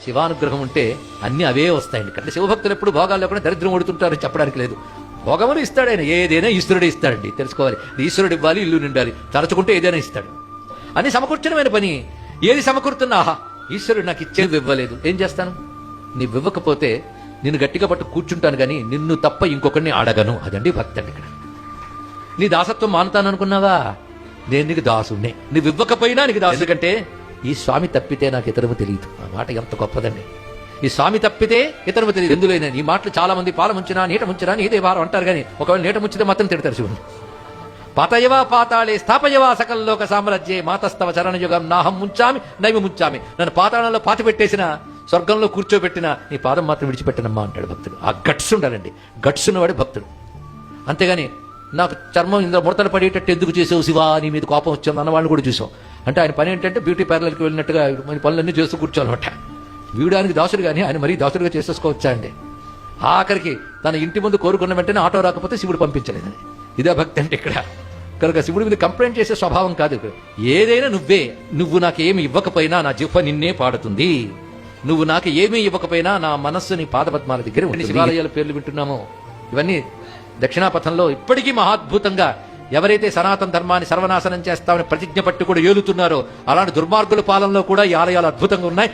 శివానుగ్రహం ఉంటే అన్ని అవే వస్తాయండి. అంటే శివభక్తులు ఎప్పుడు భోగాలు లేకుండా దరిద్రం ఓడుతుంటారని చెప్పడానికి లేదు. భోగములు ఇస్తాడు ఆయన, ఏదైనా ఈశ్వరుడే ఇస్తాడండి. తెలుసుకోవాలి, ఈశ్వరుడు ఇవ్వాలి, ఇల్లు నిండాలి, తరచుకుంటే ఏదైనా ఇస్తాడు. అని సమకూర్చడమైన పని. ఏది సమకూరుతున్నా, ఆహా ఈశ్వరుడు నాకు ఇచ్చేది ఇవ్వలేదు, ఏం చేస్తాను? నీవు ఇవ్వకపోతే నిన్ను గట్టిగా పట్టు కూర్చుంటాను కానీ నిన్ను తప్ప ఇంకొకరిని అడగను. అదండి భక్తి అండి. ఇక్కడ నీ దాసత్వం మానుతాను అనుకున్నావా? నేను నీకు దాసుడినే. నువ్వు ఇవ్వకపోయినా నీకు దాసు. ఎందుకంటే ఈ స్వామి తప్పితే నాకు ఇతరము తెలియదు. ఆ మాట ఎంత గొప్పదండి. ఈ స్వామి తప్పితే ఇతరము తెలియదు. ఎందులోనే ఈ మాటలు చాలా మంది పాల ముంచినా నీట ముంచినా నీదే వారం అంటారు కానీ ఒకవేళ నీట ముంచితే మాత్రం తిడతారు శివుని. పాతయవా పాతాళే స్థాపయవా సకల్లోక సామ్రాజ్యే మాతస్తవ చరణయుగం నాహం ముంచామి నైవ ముంచామి. నన్ను పాతాళంలో పాతి పెట్టేసిన, స్వర్గంలో కూర్చోబెట్టిన నీ పాదం మాత్రం విడిచిపెట్టనమ్మా అంటాడు భక్తుడు. ఆ గట్స్ ఉండాలండి. గట్స్ ఉన్నవాడు భక్తుడు. అంతేగాని నాకు చర్మం ఇందులో ముడతలు పడేటట్టు ఎందుకు చేసావు శివా, నీ మీద కోపం వచ్చాను అన్నవాడిని కూడా చూసాం. అంటే ఆయన పని ఏంటంటే బ్యూటీ పార్లర్కి వెళ్ళినట్టుగా మన పనులన్నీ చేస్తూ కూర్చోనమాట. వీడానికి దాసుడు కానీ ఆయన మరీ దాసుడుగా చేసేసుకోవచ్చా అండి? ఆఖరికి తన ఇంటి ముందు కోరుకున్న వెంటనే ఆటో రాకపోతే శివుడు పంపించలేదని. ఇదే భక్తి అంటే ఇక్కడ. కనుక శివుడి మీద కంప్లైంట్ చేసే స్వభావం కాదు. ఏదైనా నువ్వే. నువ్వు నాకేమి ఇవ్వకపోయినా నా జిహ్వ నిన్నే పాడుతుంది. నువ్వు నాకు ఏమీ ఇవ్వకపోయినా నా మనస్సు నీ పాదపద్మాల దగ్గర ఉంటుంది. శివాలయాల పేర్లు వింటున్నామో ఇవన్నీ దక్షిణాపథంలో ఇప్పటికీ మహాద్భుతంగా ఎవరైతే సనాతన ధర్మాన్ని సర్వనాశనం చేస్తామని ప్రతిజ్ఞ పట్టు కూడా ఏలుతున్నారో అలాంటి దుర్మార్గుల పాలనలో కూడా ఈ ఆలయాలు అద్భుతంగా ఉన్నాయి.